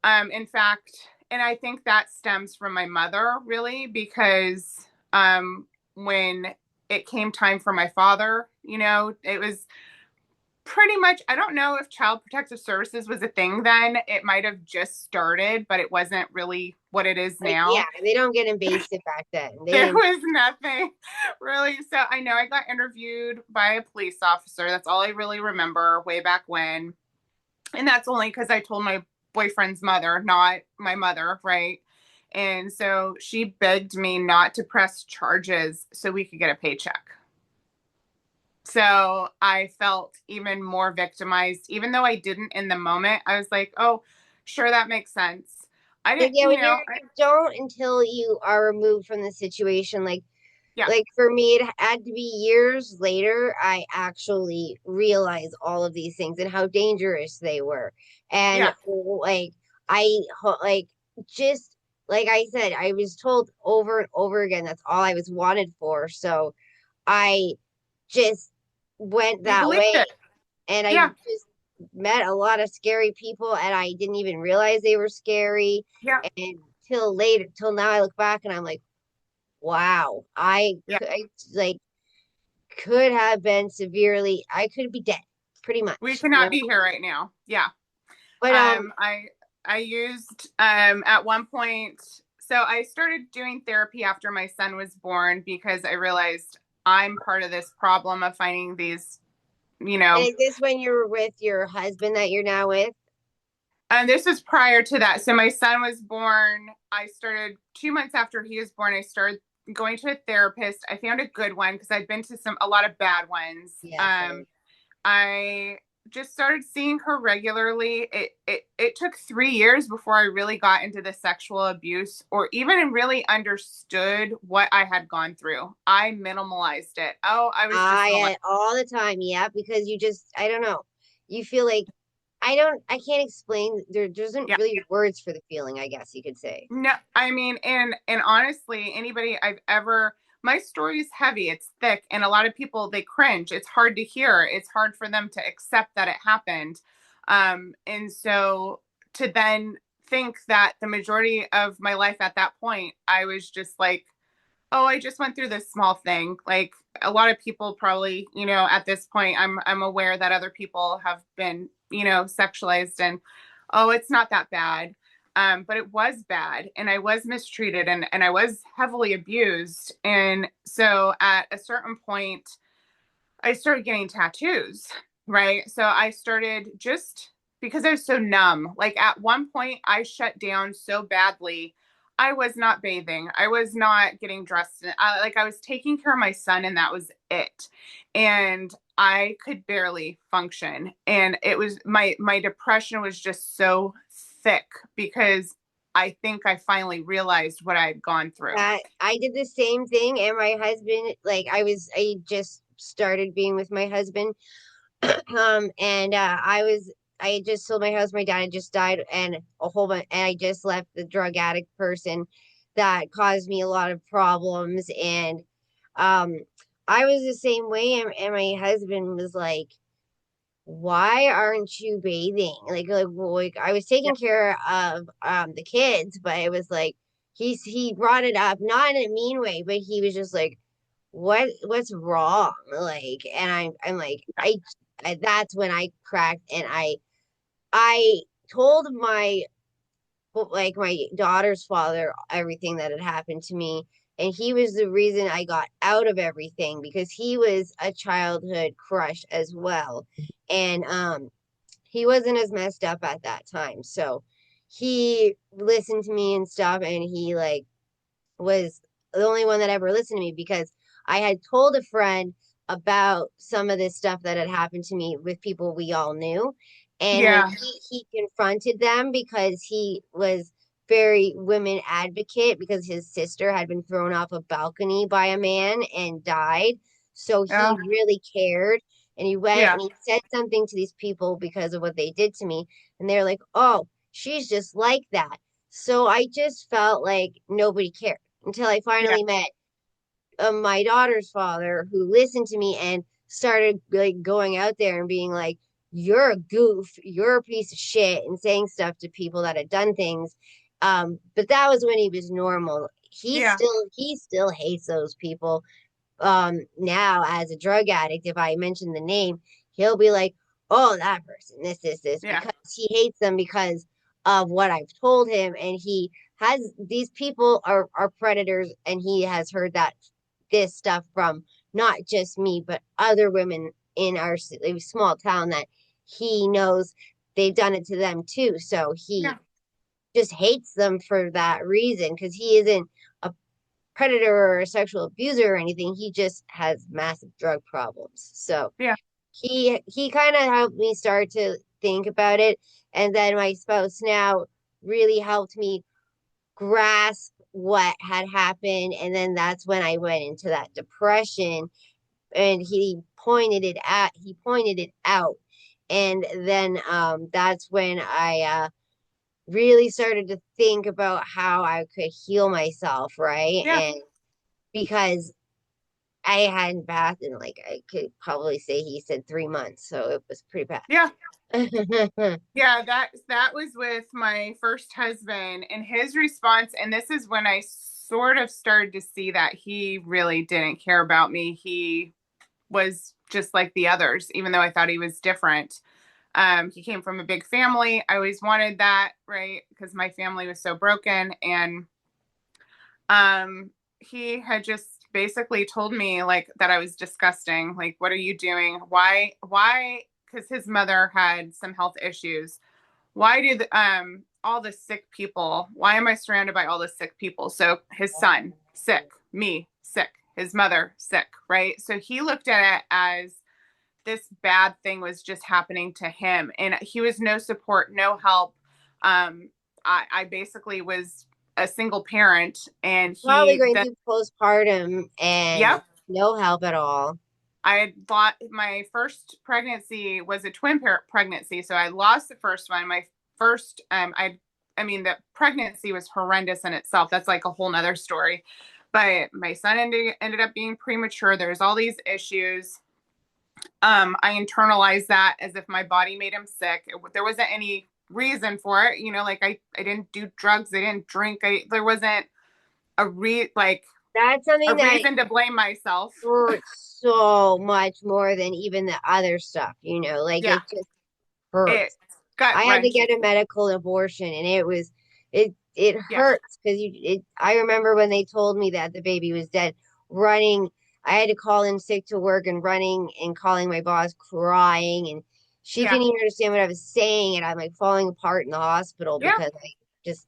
Mm-hmm. In fact, and I think that stems from my mother really because when it came time for my father. It was pretty much, I don't know if Child Protective Services was a thing then. It might have just started, but it wasn't really what it is Yeah, now. they don't get invasive back then. They There didn't. was nothing really. So I know I got interviewed by a police officer. That's all I really remember way back when. And that's only because I told my boyfriend's mother, not my mother, right? And so she begged me not to press charges so we could get a paycheck. So I felt even more victimized, even though I didn't in the moment. I was like, oh, sure, that makes sense. I Like, didn't, yeah, when you don't until you are removed from the situation. yeah, Like for me, it had to be years later. I actually realized all of these things and how dangerous they were. And yeah, like just like I said, I was told over and over again that's all I was wanted for. So I just went you that believed way, it. and I Yeah, just met a lot of scary people, and I didn't even realize they were scary. yeah, And till later, till now, I look back and I'm like, wow, yeah. I like could have been severely, I could be dead, pretty We much, cannot be here right now. Yeah. But I used at one point, so I started doing therapy after my son was born because I realized I'm part of this problem of finding these, you know, is this when you were with your husband that you're now with? and this was prior to that. So my son was born. I started 2 months after he was born. I started going to a therapist. I found a good one because I'd been to a lot of bad ones. Yeah, same. I just started seeing her regularly. It took 3 years before I really got into the sexual abuse or even really understood what I had gone through. I minimalized it. Oh, I was just normal. All the time, yeah, because you just, I don't know, you feel like I can't explain. There isn't Yeah. really words for the feeling, I guess you could say. No, I mean, and honestly, anybody I've ever, my story is heavy, it's thick, and a lot of people they cringe. It's hard to hear. It's hard for them to accept that it happened. And so to then think that the majority of my life at that point, I was just like, oh, I just went through this small thing. Like a lot of people probably, at this point, I'm aware that other people have been, sexualized and oh, it's not that bad. But it was bad and I was mistreated and I was heavily abused. And so at a certain point, I started getting tattoos, right? So I started just because I was so numb. Like at one point, I shut down so badly. I was not bathing. I was not getting dressed. I was taking care of my son, and that was it. And I could barely function. And it was my depression was just so thick because I think I finally realized what I had gone through. That I did the same thing, and my husband, like I just started being with my husband, and I had just sold my house. My dad had just died, and a whole bunch, and I just left the drug addict person that caused me a lot of problems, and um, I was the same way, and my husband was like, why aren't you bathing? Like I was Yeah. taking care of the kids, but it was like he brought it up, not in a mean way, but he was just like, what's wrong? Like, and I'm like, I that's when I cracked, and I told my daughter's father everything that had happened to me, and he was the reason I got out of everything because he was a childhood crush as well, and he wasn't as messed up at that time, so he listened to me and stuff, and he like was the only one that ever listened to me because I had told a friend about some of this stuff that had happened to me with people we all knew. And when Yeah. he confronted them because he was very women advocate because his sister had been thrown off a balcony by a man and died. So he Oh, really cared. And he went yeah. and he said something to these people because of what they did to me. And they're like, oh, she's just like that. So I just felt like nobody cared until I Yeah. finally met my daughter's father who listened to me and started like going out there and being like, you're a goof, you're a piece of shit, and saying stuff to people that had done things. But that was when he was normal. Yeah. He still hates those people. now as a drug addict, if I mention the name, he'll be like, oh, that person, this, Yeah. because he hates them because of what I've told him. And he has these people are predators, and he has heard that this stuff from not just me, but other women in our small town that he knows they've done it to them too. So he Yeah. just hates them for that reason because he isn't a predator or a sexual abuser or anything. He just has massive drug problems. So Yeah. he kind of helped me start to think about it. And then my spouse now really helped me grasp what had happened. And then that's when I went into that depression, and he pointed it out. And then that's when I really started to think about how I could heal myself, right? Yeah. And because I hadn't bathed in, like, I could probably say he said 3 months, so it was pretty bad. Yeah. Yeah, that was with my first husband, and his response, and this is when I sort of started to see that he really didn't care about me. He was just like the others, even though I thought he was different. He came from a big family. I always wanted that, right? Because my family was so broken. And he had just basically told me like that I was disgusting. Like, what are you doing? Why? Because his mother had some health issues. Why do all the sick people? Why am I surrounded by all the sick people? So his son sick, me sick, his mother sick, right? So he looked at it as this bad thing was just happening to him, and he was no support, no help. I basically was a single parent, and Probably he going then, through postpartum and yep. no help at all. I had thought my first pregnancy was a twin parent pregnancy, so I lost the first one. My first, I mean, the pregnancy was horrendous in itself. That's like a whole nother story. But my son ended up being premature. There's all these issues. I internalized that as if my body made him sick. There wasn't any reason for it, like I didn't do drugs, I didn't drink, there wasn't like That's a something that reason to blame myself. hurts so much more than even the other stuff, like Yeah, it just it hurts. gut I had to wrenching. get a medical abortion, and it Yeah, hurts because I remember when they told me that the baby was dead, running. I had to call in sick to work and running and calling my boss, crying, and she yeah, couldn't even understand what I was saying, and I'm like falling apart in the hospital yeah, because I just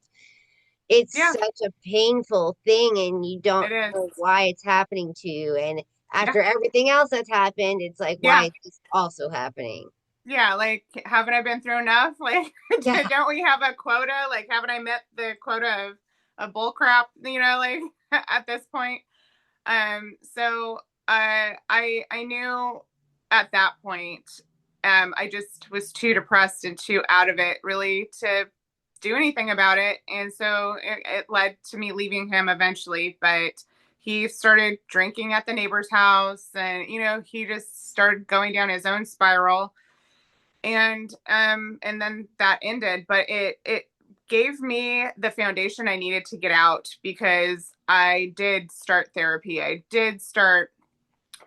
it's yeah. such a painful thing, and you don't It is. know why it's happening to you. And Yeah, after everything else that's happened, it's like, why yeah, is this also happening? yeah. Like, haven't I been through enough? Like, Yeah. don't we have a quota? Like, haven't I met the quota of bull crap? Like at this point. So I knew at that point, I just was too depressed and too out of it really to do anything about it. And so it led to me leaving him eventually, but he started drinking at the neighbor's house, and he just started going down his own spiral. And then that ended, but it gave me the foundation I needed to get out, because I did start therapy. I did start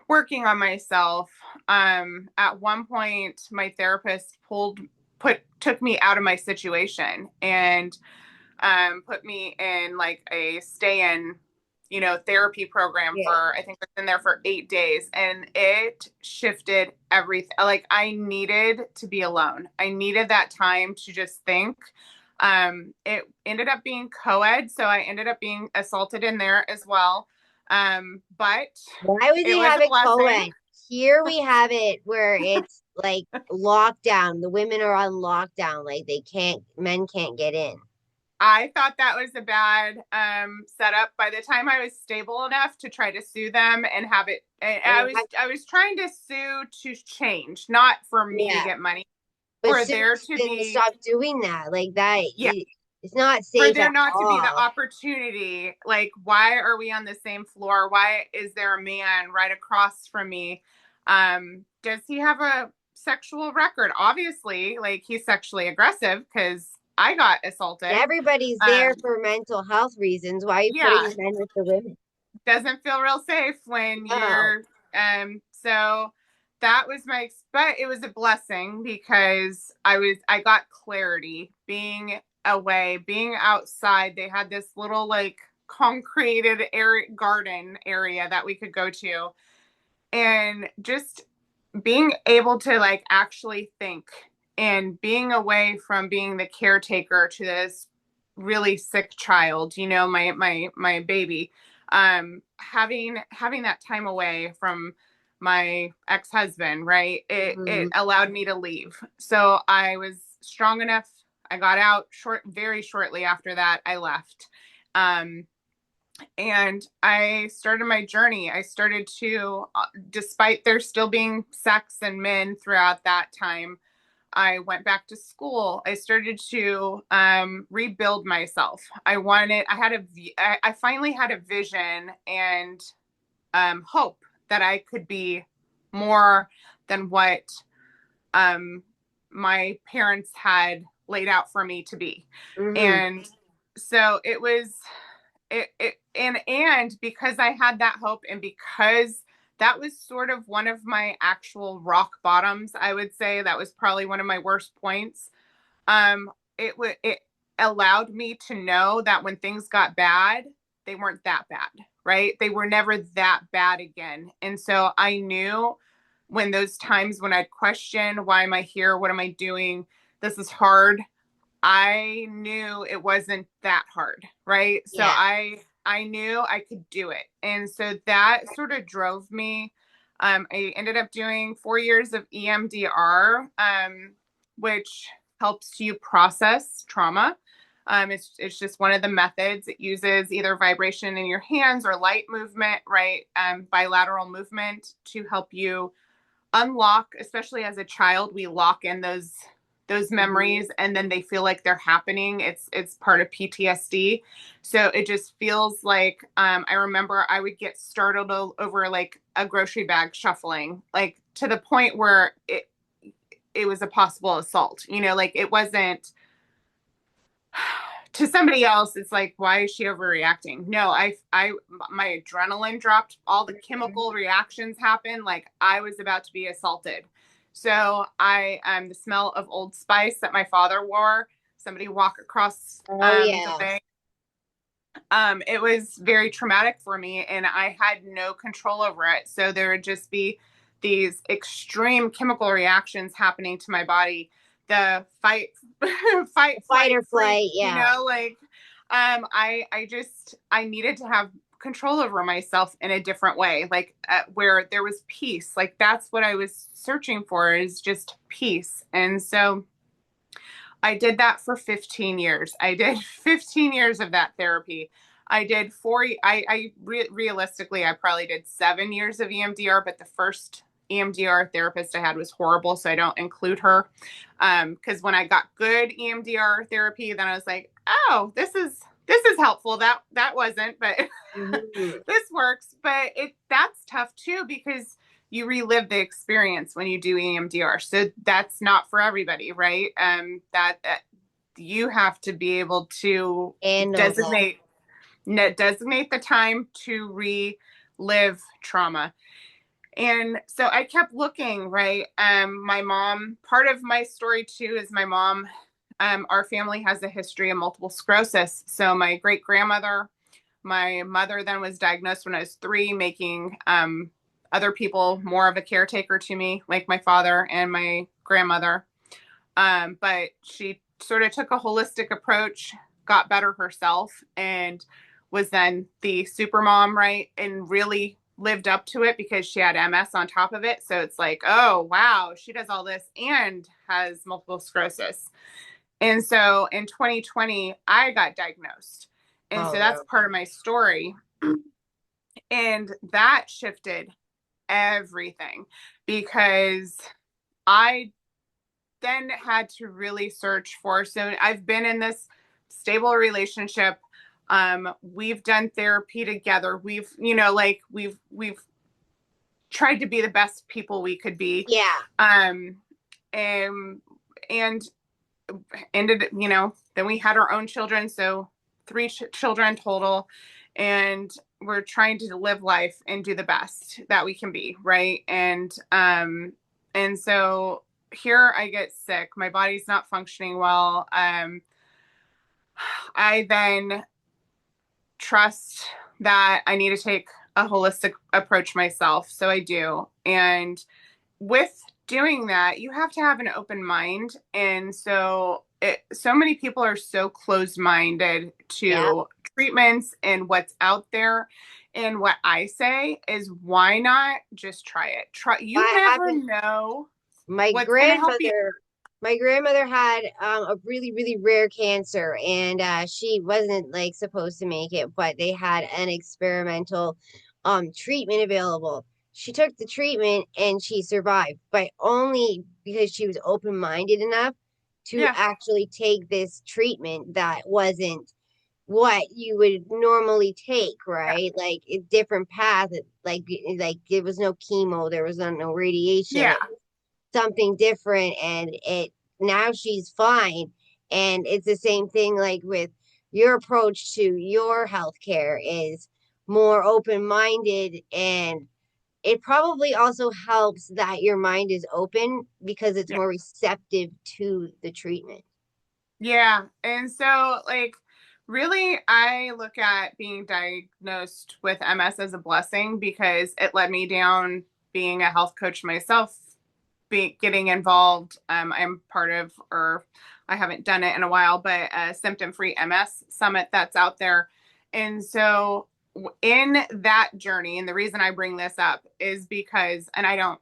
working on myself. At one point, my therapist took me out of my situation, and put me in like a stay in, therapy program Yeah. for, I think I was in there for 8 days, and it shifted everything. Like, I needed to be alone. I needed that time to just think. It ended up being co-ed, so I ended up being assaulted in there as well. But Why would it they was have a it blessing. co-ed? Here we have it where it's like lockdown. The women are on lockdown. Like men can't get in. I thought that was a bad setup. By the time I was stable enough to try to sue them and have it, And I was I was trying to sue to change, not for me to yeah, get money, but for soon there to then be, stop doing that. Like that, yeah, it's not for safe there at not to be the all. opportunity. Like, why are we on the same floor? Why is there a man right across from me? Does he have a sexual record? Obviously, like, he's sexually aggressive because I got And assaulted. everybody's there Um, for mental health reasons. Why are you putting yeah, the men with the women? doesn't feel real safe when No. you're so that was but it was a blessing because I got clarity being away, being outside. They had this little like concreted area, garden area that we could go to, and just being able to like actually think and being away from being the caretaker to this really sick child, my baby, having that time away from my ex-husband, right, it Mhm. allowed me to leave. So I was strong enough. I got out very shortly after that. I left. And I started my journey. I started to, despite there still being sex and men throughout that time, I went back to school. I started to rebuild myself. I finally had a vision and hope that I could be more than what um, my parents had laid out for me to be. Mhm. And so it was and because I had that hope and because that was sort of one of my actual rock bottoms, I would say that was probably one of my worst points. It allowed me to know that when things got bad, they weren't that bad, right? They were never that bad again. And so I knew when those times when I'd question, why am I here? What am I doing? This is hard. I knew it wasn't that hard, right? So Yeah. I knew I could do it. And so that sort of drove me. I ended up doing 4 years of EMDR, which helps you process trauma. It's just one of the methods. It uses either vibration in your hands or light movement, right? Bilateral movement to help you unlock, especially as a child, we lock in those Mhm. memories and then they feel like they're happening. It's part of PTSD. So it just feels like I remember I would get startled over like a grocery bag shuffling, like to the point where it was a possible assault. Like it wasn't to somebody else. It's like, why is she overreacting? No, my adrenaline dropped, all the Mhm. chemical reactions happened, like I was about to be assaulted. So the smell of Old Spice that my father wore, somebody walk across Oh the yeah. way, it was very traumatic for me and I had no control over it. So there would just be these extreme chemical reactions happening to my body. The fight, Fight flight, or freeze, flight. Yeah. like I needed to have control over myself in a different way, like where there was peace. Like that's what I was searching for, is just peace. And so I did that for 15 years. I did 15 years of that therapy. I did realistically, I probably did 7 years of EMDR, but the first EMDR therapist I had was horrible. So I don't include her. Cause when I got good EMDR therapy, then I was like, oh, this is helpful. That wasn't, but Mhm. this works. But that's tough too, because you relive the experience when you do EMDR. So that's not for everybody, right? That you have to be able to Handle that. designate designate the time to relive trauma. And so I kept looking, right? My mom, part of my story too is my mom, our family has a history of multiple sclerosis. So my great grandmother, my mother then was diagnosed when I was 3, making other people more of a caretaker to me, like my father and my grandmother. But she sort of took a holistic approach, got better herself, and was then the super mom, right? And really lived up to it because she had MS on top of it. So it's like, oh, wow, she does all this and has multiple sclerosis. And so in 2020, I got diagnosed. And so Oh that's no. part of my story. And that shifted everything because I then had to really search for. So I've been in this stable relationship. We've done therapy together. We've tried to be the best people we could be. Yeah. Um, and, and ended, then we had our own children. So 3 children total. And we're trying to live life and do the best that we can be, right? And so here I get sick. My body's not functioning well. I then trust that I need to take a holistic approach myself. So I do. And with doing that, you have to have an open mind. And so many people are so closed minded Yeah. to treatments and what's out there. And what I say is, why not just try it? Try. You What never happened? know My what's going to help you. grandmother had a really, really rare cancer, and she wasn't like supposed to make it, but they had an experimental treatment available. She took the treatment and she survived, but only because she was open-minded enough to Yeah, actually take this treatment that wasn't what you would normally take, yeah, right? Like a different path, like there was no chemo, there was no radiation, yeah, it was something different, and it now she's fine. And it's the same thing like with your approach to your healthcare is more open-minded, and it probably also helps that your mind is open because it's yeah. more receptive to the treatment. Yeah. And so, like, really, I look at being diagnosed with MS as a blessing because it led me down being a health coach myself, getting involved. I'm part of, or I haven't done it in a while, but a symptom free MS summit that's out there. And so, in that journey, and the reason I bring this up is because, and I don't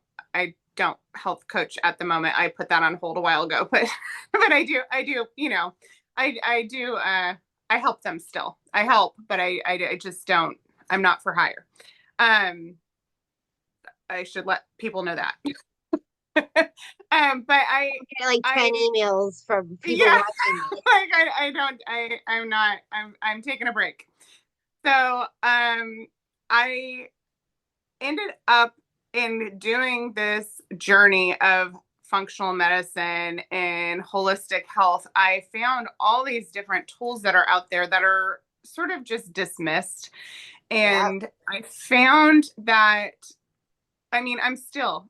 health coach at the moment. I put that on hold a while ago, but but I do, I do I help them still. I help, but I just don't. I'm not for hire. Um I should let people know that. But Get like 10 I emails from people yeah, watching this. like I don't I'm not I'm taking a break. So I ended up in doing this journey of functional medicine and holistic health. I found all these different tools that are out there that are sort of just dismissed. Yeah, And I found that, I mean, I'm still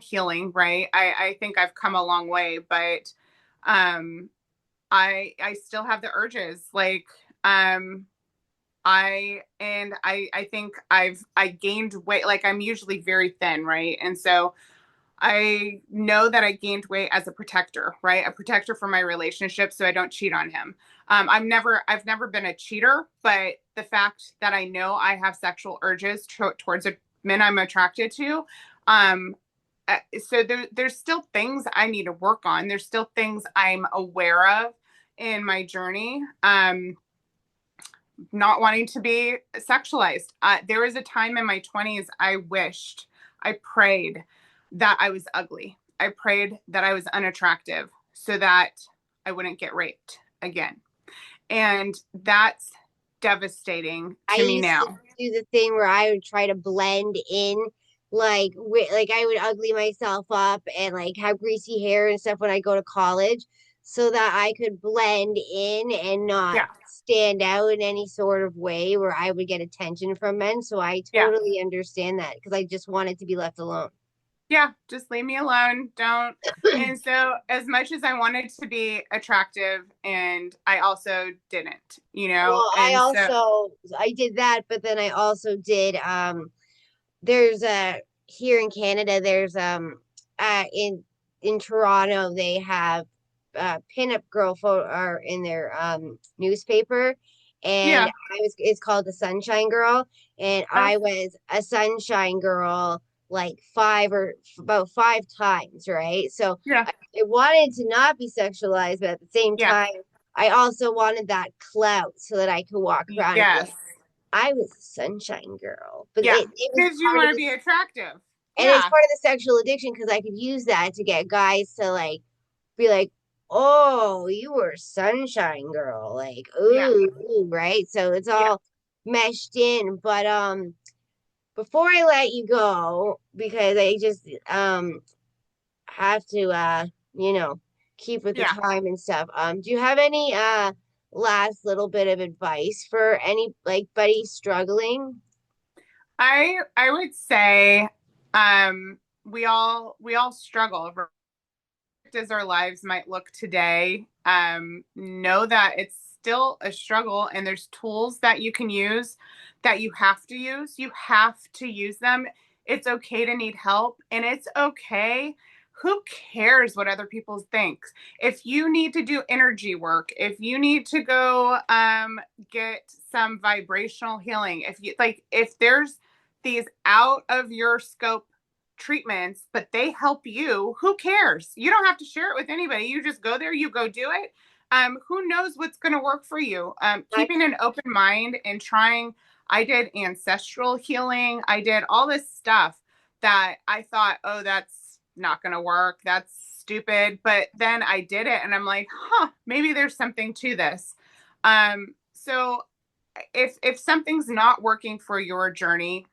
healing, right? I think I've come a long way, but um I still have the urges. Like I think I gained weight. Like, I'm usually very thin, right? And so I know that I gained weight as a protector, right? A protector for my relationship so I don't cheat on him. I've never been a cheater, but the fact that I know I have sexual urges towards men I'm attracted to, um, so there's still things I need to work on. There's still things I'm aware of in my journey. Not wanting to be sexualized. There was a time in my 20s I prayed that I was ugly. I prayed that I was unattractive so that I wouldn't get raped again. And that's devastating I to me used to now. do the thing where I would try to blend in, like I would ugly myself up and like have greasy hair and stuff when I go to college, so that I could blend in and not Yeah. stand out in any sort of way where I would get attention from men. So I Yeah. totally understand that because I just wanted to be left alone. Yeah. Just leave me alone. Don't. And so, as much as I wanted to be attractive, and I also didn't, Well, and so, I did that, but then I also did there's a here in Canada there's in Toronto they have pinup girl photo or in their newspaper, and yeah. I was it's called the Sunshine Girl, and Oh, I was a Sunshine Girl like about five times, right? So yeah. I wanted to not be sexualized, but at the same Yeah. time I also wanted that clout so that I could walk around and be Yes. like, I was a sunshine girl. But Yeah. it was Because you part of want to be this, attractive. and it's Yeah. part of the sexual addiction because I could use that to get guys to like be like, oh, you were a sunshine girl. Like, Yeah. ooh, right? So it's Yeah. all meshed in. But before I let you go, because I just have to you know, keep with the Yeah. time and stuff. Do you have any last little bit of advice for any like buddy struggling? I would say we all struggle as our lives might look today. Know that it's still a struggle, and there's tools that you can use that you have to use. You have to use them. It's okay to need help, and it's okay. Who cares what other people think? If you need to do energy work, if you need to go get some vibrational healing, if there's these out of your scope treatments, but they help you, who cares? You don't have to share it with anybody. You just go there, you go do it. Who knows what's going to work for you? Keeping That's an open mind and trying. I did ancestral healing. I did all this stuff that I thought, oh, that's not going to work. That's stupid. But then I did it and I'm like, huh, maybe there's something to this. So if something's not working for your journey,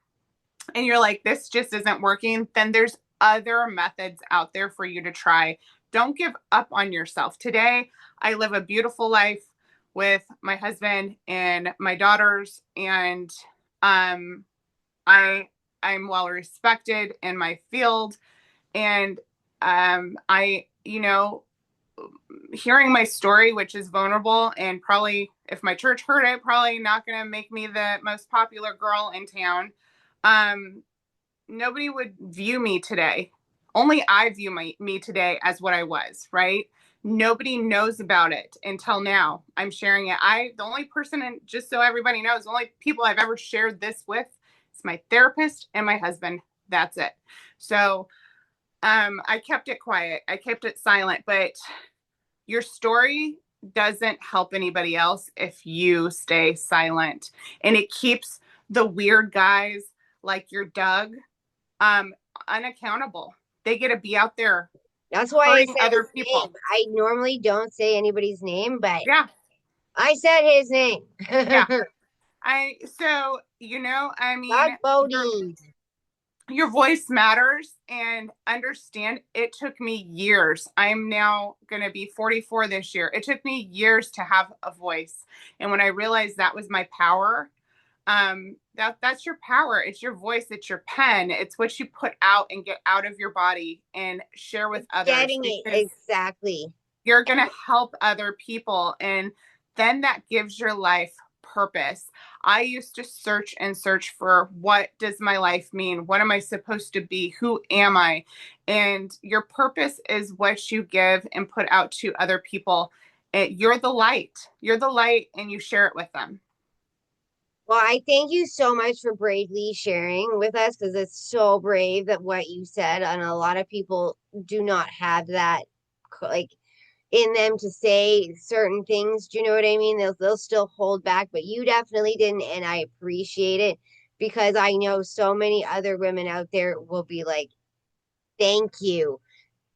and you're like, this just isn't working, then there's other methods out there for you to try. Don't give up on yourself. Today, I live a beautiful life with my husband and my daughters, and um, I I'm well respected in my field, and hearing my story, which is vulnerable, and probably if my church heard it, probably not going to make me the most popular girl in town. Um, Nobody would view me today. Only I view me today as what I was, right? Nobody knows about it until now. I'm sharing it. The only person, and just so everybody knows, the only people I've ever shared this with is my therapist and my husband. That's it. So I kept it quiet. I kept it silent, but your story doesn't help anybody else if you stay silent. And it keeps the weird guys like your Doug um, unaccountable. They get to be out there that's why I hurting said other his name. people. I normally don't say anybody's name, but Yeah, I said his name. yeah. I mean, Doug your Bodine. your voice matters, and understand it took me years. I'm now going to be 44 this year. It took me years to have a voice. And when I realized that was my power, that's your power. It's your voice, it's your pen, it's what you put out and get out of your body and share with others, Getting it because exactly. you're going to help other people, and then that gives your life purpose. I used to search and search for, what does my life mean? What am I supposed to be? Who am I? And your purpose is what you give and put out to other people. You're the light. You're the light, and you share it with them. Well, I thank you so much for bravely sharing with us because it's so brave that what you said, and a lot of people do not have that like in them to say certain things. Do you know what I mean? They'll still hold back, but you definitely didn't, and I appreciate it because I know so many other women out there will be like, "Thank you.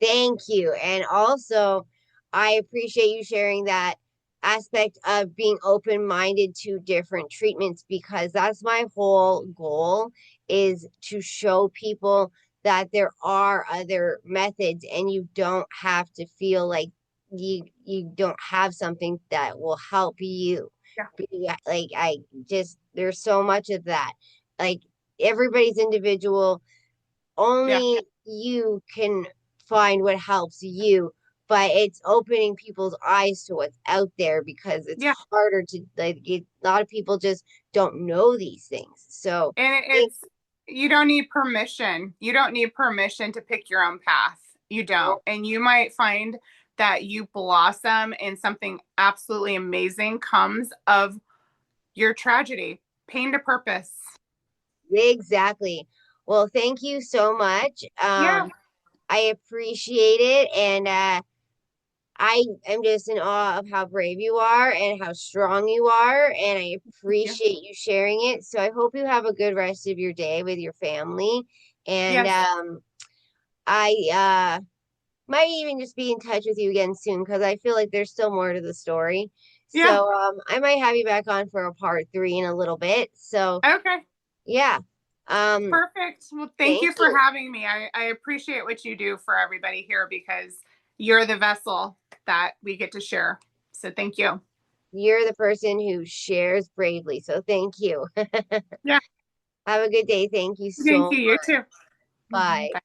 Thank you." And also, I appreciate you sharing that aspect of being open minded to different treatments because that's my whole goal is to show people that there are other methods and you don't have to feel like you don't have something that will help you. Yeah. Like I just there's so much of that. Like everybody's individual, Yeah. only you can find what helps you, but it's opening people's eyes to what's out there because it's Yeah. harder to a lot of people just don't know these things. So And you don't need permission. You don't need permission to pick your own path. You don't. And you might find that you blossom and something absolutely amazing comes of your tragedy. Pain to purpose. exactly. Well, thank you so much. Yeah. I appreciate it, and I am just in awe of how brave you are and how strong you are, and I Yeah. appreciate you sharing it. So I hope you have a good rest of your day with your family. And Yes. I might even just be in touch with you again soon because I feel like there's still more to the story. Yeah. So I might have you back on for a part three in a little bit. So Okay. yeah. Um, Perfect. Well, thank thank you for you. having me. I appreciate what you do for everybody here, because you're the vessel that we get to share. So thank you. You're the person who shares bravely. So thank you. Yeah. Have a good day. Thank you Thank so you. You much. too. Bye. Bye.